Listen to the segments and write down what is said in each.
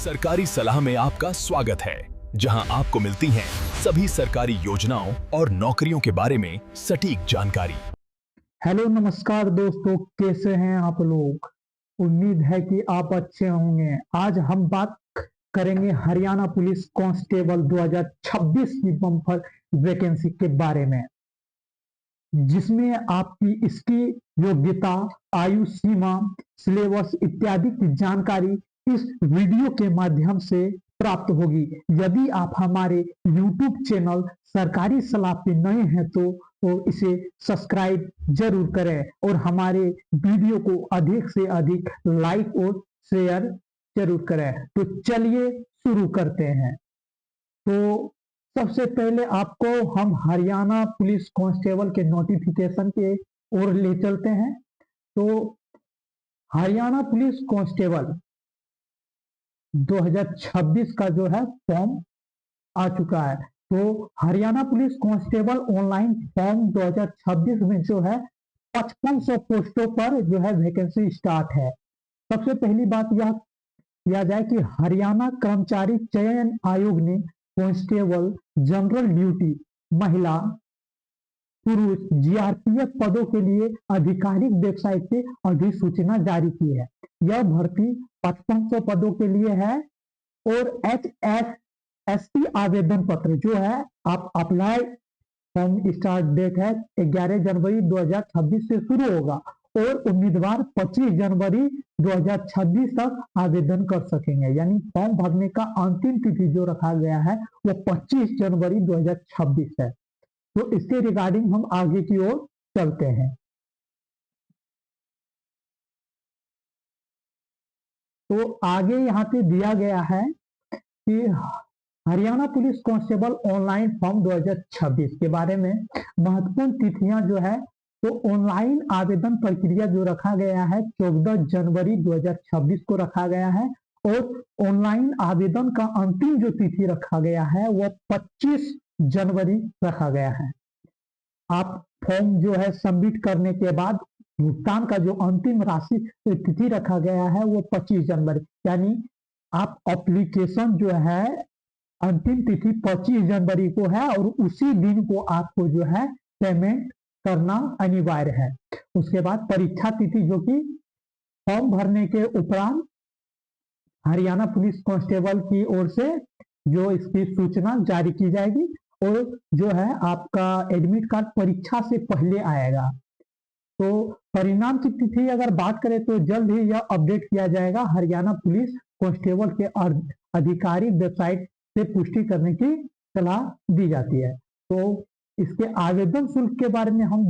सरकारी सलाह में आपका स्वागत है, जहां आपको मिलती हैं सभी सरकारी योजनाओं और नौकरियों के बारे में सटीक जानकारी। हेलो नमस्कार दोस्तों, कैसे हैं आप लोग। उम्मीद है कि आप अच्छे होंगे। आज हम बात करेंगे हरियाणा पुलिस कांस्टेबल 2026 की बम्पर वैकेंसी के बारे में, जिसमें आपकी इसकी योग्यता, आयु सीमा, सिलेबस इत्यादि की जानकारी इस वीडियो के माध्यम से प्राप्त होगी। यदि आप हमारे YouTube चैनल सरकारी सलाह पे नए हैं तो इसे सब्सक्राइब जरूर करें और हमारे वीडियो को अधिक से अधिक लाइक और शेयर जरूर करें। तो चलिए शुरू करते हैं। तो सबसे पहले आपको हम हरियाणा पुलिस कांस्टेबल के नोटिफिकेशन के ओर ले चलते हैं। तो हरियाणा पुलिस कांस्टेबल 2026 का जो है फॉर्म आ चुका है। तो Haryana police constable online form 2026 में जो है 5500 पोस्टों पर जो है वैकेंसी स्टार्ट है। सबसे पहली बात यह किया जाए कि हरियाणा कर्मचारी चयन आयोग ने कांस्टेबल, जनरल ड्यूटी, महिला, पुरुष जीआरपीएफ पदों के लिए आधिकारिक वेबसाइट पे अधिसूचना जारी की है। यह भर्ती 5500 पदों के लिए है और HSST आवेदन पत्र जो है आप अप्लाई फॉर्म स्टार्ट डेट है 11 जनवरी 2026 से शुरू होगा और उम्मीदवार 25 जनवरी 2026 तक आवेदन कर सकेंगे। यानी फॉर्म भरने का अंतिम तिथि जो रखा गया है वो 25 जनवरी 2026 है। तो इसके रिगार्डिंग हम आगे की ओर चलते हैं। तो आगे यहाँ पे दिया गया है कि Haryana police constable online form 2026 के बारे में महत्वपूर्ण तिथियां जो है, तो ऑनलाइन आवेदन प्रक्रिया जो रखा गया है 14 जनवरी 2026 को रखा गया है और ऑनलाइन आवेदन का अंतिम जो तिथि रखा गया है वह 25 जनवरी रखा गया है। आप फॉर्म जो है सबमिट करने के बाद भुगतान का जो अंतिम राशि तिथि रखा गया है वो 25 जनवरी, यानी आप एप्लीकेशन जो है अंतिम तिथि 25 जनवरी को है और उसी दिन को आपको जो है पेमेंट करना अनिवार्य है। उसके बाद परीक्षा तिथि जो कि फॉर्म भरने के उपरांत हरियाणा पुलिस कांस्टेबल की ओर से जो इसकी सूचना जारी की जाएगी और जो है आपका एडमिट कार्ड परीक्षा से पहले आएगा। तो परिणाम की तिथि अगर बात करें तो जल्द ही यह अपडेट किया जाएगा। हरियाणा पुलिस कांस्टेबल के आधिकारिक वेबसाइट से पुष्टि करने की सलाह दी जाती है। तो इसके आवेदन शुल्क के बारे में हम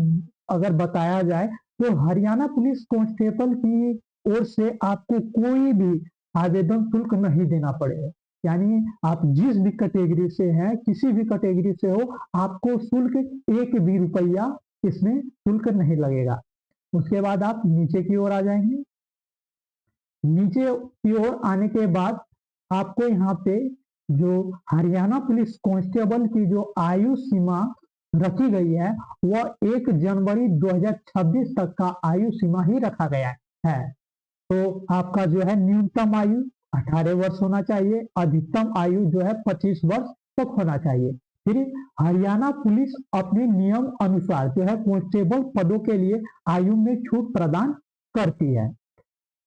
अगर बताया जाए तो हरियाणा पुलिस कांस्टेबल की ओर से आपको कोई भी आवेदन शुल्क नहीं देना पड़ेगा। यानी आप जिस भी कैटेगरी से हैं, किसी भी कैटेगरी से हो, आपको शुल्क 1 भी रुपया इसमें शुल्क नहीं लगेगा। उसके बाद आप नीचे की ओर आ जाएंगे। नीचे की ओर आने के बाद आपको यहाँ पे जो हरियाणा पुलिस कांस्टेबल की जो आयु सीमा रखी गई है वह 1 जनवरी 2026 तक का आयु सीमा ही रखा गया है। तो आपका जो है न्यूनतम आयु 18 वर्ष होना चाहिए, अधिकतम आयु जो है 25 वर्ष तक होना चाहिए। फिर हरियाणा पुलिस अपने नियम अनुसार जो है कांस्टेबल पदों के लिए आयु में छूट प्रदान करती है।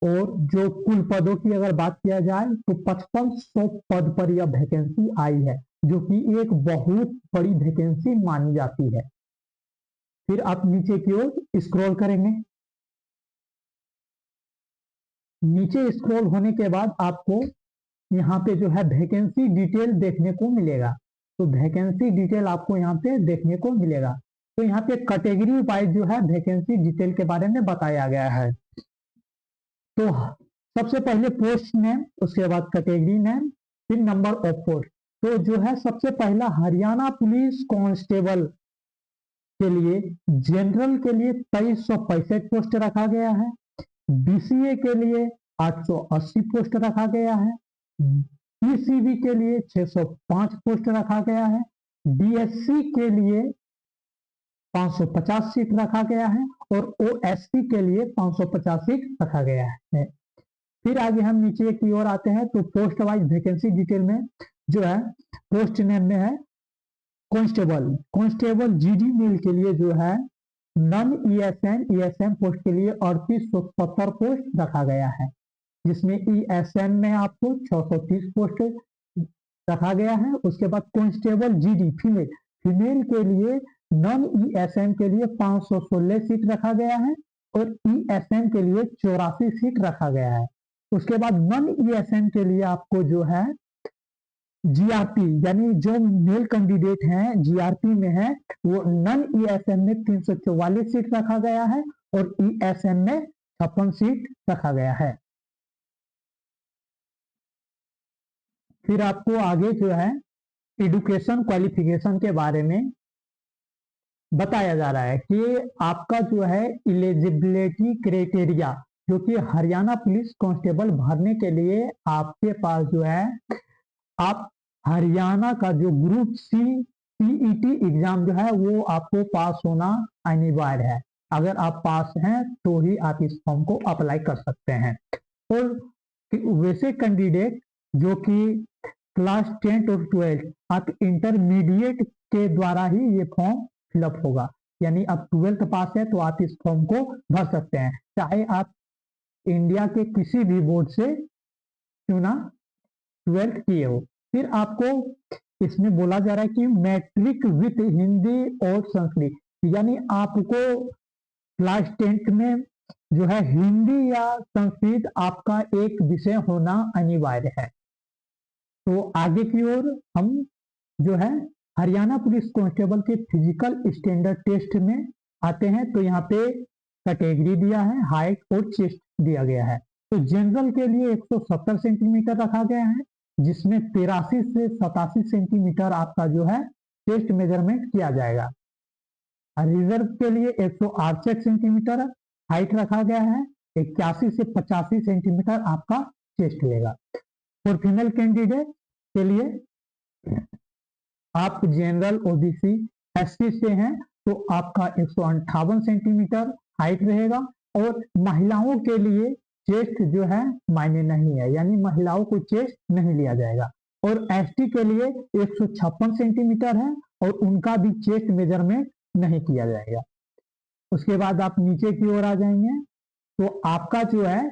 और जो कुल पदों की अगर बात किया जाए तो 5500 पद पर यह वैकेंसी आई है, जो कि एक बहुत बड़ी वैकेंसी मानी जाती है। फिर आप नीचे की ओर स्क्रॉल करेंगे। नीचे स्क्रॉल होने के बाद आपको यहाँ पे जो है वैकेंसी डिटेल देखने को मिलेगा। तो वैकेंसी डिटेल आपको यहाँ पे देखने को मिलेगा। तो यहाँ पे कैटेगरी वाइज जो है वैकेंसी डिटेल के बारे में बताया गया है। तो सबसे पहले पोस्ट नेम, उसके बाद कैटेगरी नेम, फिर नंबर ऑफ पोस्ट। तो जो है सबसे पहला हरियाणा पुलिस कांस्टेबल के लिए जनरल के लिए 2365 पोस्ट रखा गया है। BCA के लिए 880 पोस्ट रखा गया है। PCB के लिए 605 पोस्ट रखा गया है। DSC के लिए 550 सीट रखा गया है और OSC के लिए 550 सीट रखा गया है। फिर आगे हम नीचे की ओर आते हैं तो पोस्ट वाइज वैकेंसी डिटेल में जो है पोस्ट नेम में है कांस्टेबल जीडी मेल के लिए जो है नन ईएसएम पोस्ट के लिए 3870 पोस्ट रखा गया है, जिसमें ईएसएम में आपको 630 पोस्ट रखा गया है। उसके बाद कांस्टेबल जीडी फीमेल के लिए नॉन ईएसएम के लिए 516 सीट रखा गया है और ईएसएम के लिए 84 सीट रखा गया है। उसके बाद नॉन ईएसएम के लिए आपको जो है जीआरपी यानी जो मेल कैंडिडेट हैं जीआरपी में है वो नॉन ईएसएम में 344 सीट रखा गया है और ईएसएम में 56 सीट रखा गया है। फिर आपको आगे जो है एजुकेशन क्वालिफिकेशन के बारे में बताया जा रहा है कि आपका जो है इलिजिबिलिटी क्राइटेरिया जो कि हरियाणा पुलिस कांस्टेबल भरने के लिए आपके पास जो है आप हरियाणा का जो ग्रुप सी सीईटी एग्जाम जो है वो आपको पास होना अनिवार्य है। अगर आप पास हैं तो ही आप इस फॉर्म को अप्लाई कर सकते हैं। और वैसे कैंडिडेट जो कि क्लास 10 और 12 आप इंटरमीडिएट के द्वारा ही ये फॉर्म फिलअप होगा, यानी आप 12th पास है तो आप इस फॉर्म को भर सकते हैं, चाहे आप इंडिया के किसी भी बोर्ड से क्यों ना 12th किए हो। फिर आपको इसमें बोला जा रहा है कि मैट्रिक विथ हिंदी और संस्कृत, यानी आपको क्लास 10th में जो है हिंदी या संस्कृत आपका एक विषय होना अनिवार्य है। तो आगे की ओर हम जो है हरियाणा पुलिस कांस्टेबल के फिजिकल स्टैंडर्ड टेस्ट में आते हैं। तो यहाँ पे कैटेगरी दिया है, हाइट और चेस्ट दिया गया है। तो जनरल के लिए 170 सेंटीमीटर रखा गया है, जिसमें 83 से 87 सेंटीमीटर आपका जो है चेस्ट मेजरमेंट किया जाएगा। रिजर्व के लिए 168 सेंटीमीटर हाइट रखा गया है, 81 से 85 सेंटीमीटर आपका चेस्ट लेगा। और फीमेल कैंडिडेट के लिए आप जनरल ओबीसी एससी से हैं तो आपका 158 सेंटीमीटर हाइट रहेगा। और महिलाओं के लिए चेस्ट जो है मायने नहीं है, यानी महिलाओं को चेस्ट नहीं लिया जाएगा। और एसटी के लिए 156 सेंटीमीटर है और उनका भी चेस्ट मेजरमेंट नहीं किया जाएगा। उसके बाद आप नीचे की ओर आ जाएंगे तो आपका जो है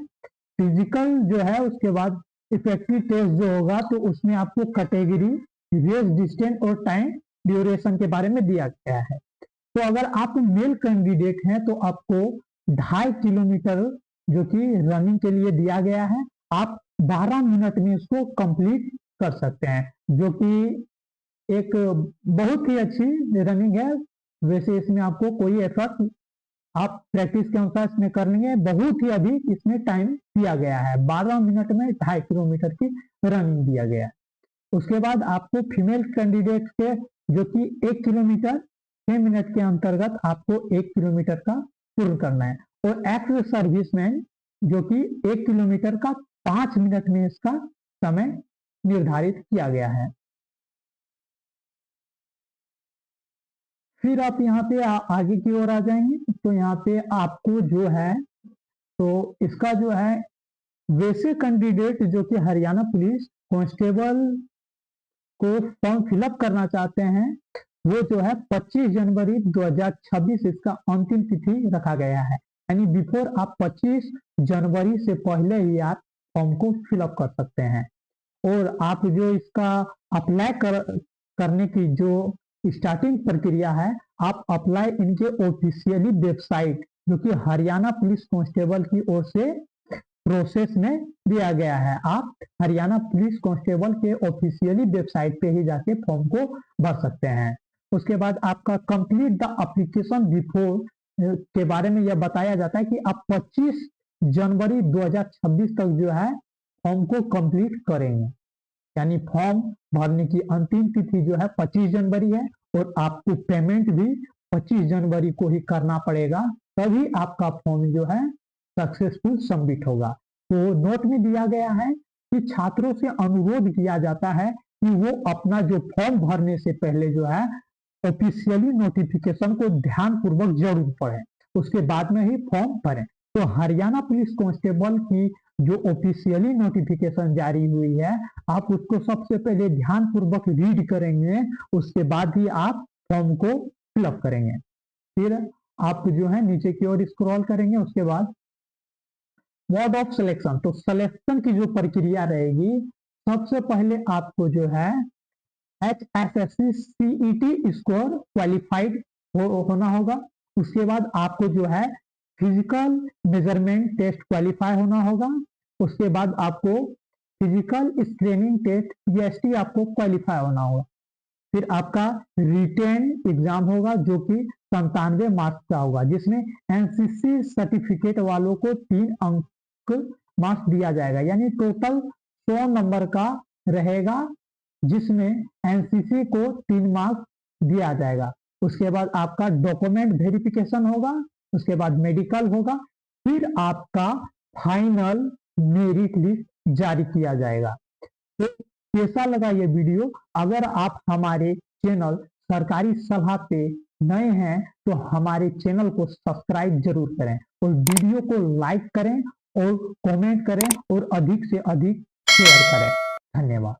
फिजिकल जो है उसके बाद इफेक्टिव टेस्ट जो होगा तो उसमें आपको कैटेगरी, रेस, डिस्टेंस और टाइम ड्यूरेशन के बारे में दिया गया है। तो अगर आप मेल कैंडिडेट हैं तो आपको 2.5 किलोमीटर जो कि रनिंग के लिए दिया गया है, आप 12 मिनट में इसको कंप्लीट कर सकते हैं, जो कि एक बहुत ही अच्छी रनिंग है। वैसे इसमें आपको कोई एफर्ट आप प्रैक्टिस के अनुसार इसमें कर लेंगे, बहुत ही अधिक इसमें टाइम दिया गया है, 12 मिनट में 2.5 किलोमीटर की रनिंग दिया गया है। उसके बाद आपको फीमेल कैंडिडेट के जो कि 1 किलोमीटर 6 मिनट के अंतर्गत आपको 1 किलोमीटर का पूर्ण करना है। और एक्स सर्विसमैन जो कि 1 किलोमीटर का 5 मिनट में इसका समय निर्धारित किया गया है। फिर आप यहाँ पे आगे की ओर आ जाएंगे तो यहाँ पे आपको जो है तो इसका जो है वैसे कैंडिडेट जो कि हरियाणा पुलिस कांस्टेबल को फॉर्म फिलअप करना चाहते हैं वो जो है 25 जनवरी 2026 इसका अंतिम तिथि रखा गया है, यानी बिफोर आप 25 जनवरी से पहले ही आप फॉर्म को फिलअप कर सकते हैं। और आप जो इसका अप्लाई करने की जो स्टार्टिंग प्रक्रिया है, आप अप्लाई इनके ऑफिशियली वेबसाइट जो कि हरियाणा पुलिस कांस्टेबल की ओर से प्रोसेस में दिया गया है, आप हरियाणा पुलिस कांस्टेबल के ऑफिशियली वेबसाइट पे ही जाके फॉर्म को भर सकते हैं। उसके बाद आपका कंप्लीट द एप्लीकेशन बिफोर के बारे में यह बताया जाता है कि आप 25 जनवरी 2026 तक जो है फॉर्म को कंप्लीट करेंगे, यानी फॉर्म भरने की अंतिम तिथि जो है 25 जनवरी है और आपको पेमेंट भी 25 जनवरी को ही करना पड़ेगा, तभी आपका फॉर्म जो है सक्सेसफुल सबमिट होगा। तो नोट में दिया गया है कि छात्रों से अनुरोध किया जाता है कि वो अपना जो फॉर्म भरने से पहले जो है ऑफिशियली नोटिफिकेशन को ध्यान पूर्वक जरूर पढ़ें, उसके बाद में ही फॉर्म भरें। तो हरियाणा पुलिस कांस्टेबल की जो ऑफिशियली नोटिफिकेशन जारी हुई है, आप उसको सबसे पहले ध्यान पूर्वक रीड करेंगे, उसके बाद ही आप फॉर्म को फिलअप करेंगे। फिर आप जो है नीचे की ओर स्क्रॉल करेंगे, उसके बाद मोड ऑफ सिलेक्शन, तो सिलेक्शन की जो प्रक्रिया रहेगी, सबसे पहले आपको जो है HSSC CET स्कोर क्वालिफाइड होना होगा। उसके बाद आपको जो है फिजिकल मेजरमेंट टेस्ट क्वालिफाई होना होगा। उसके बाद आपको फिजिकल स्क्रीनिंग टेस्ट PST आपको क्वालिफाई होना होगा। फिर आपका रिटेन एग्जाम होगा जो कि 97 मार्क्स का होगा, जिसमें NCC सर्टिफिकेट वालों को 3 अंक मार्क्स दिया जाएगा, यानी टोटल 100 नंबर का रहेगा, जिसमें NCC को 3 मार्क्स दिया जाएगा। उसके बाद आपका डॉक्यूमेंट वेरिफिकेशन होगा, उसके बाद मेडिकल होगा, फिर आपका फाइनल मेरिट लिस्ट जारी किया जाएगा। तो कैसा लगा ये वीडियो? अगर आप हमारे चैनल सरकारी सलाह पे नए हैं तो हमारे चैनल को सब्सक्राइब जरूर करें और वीडियो को लाइक करें और कमेंट करें और अधिक से अधिक शेयर करें। धन्यवाद।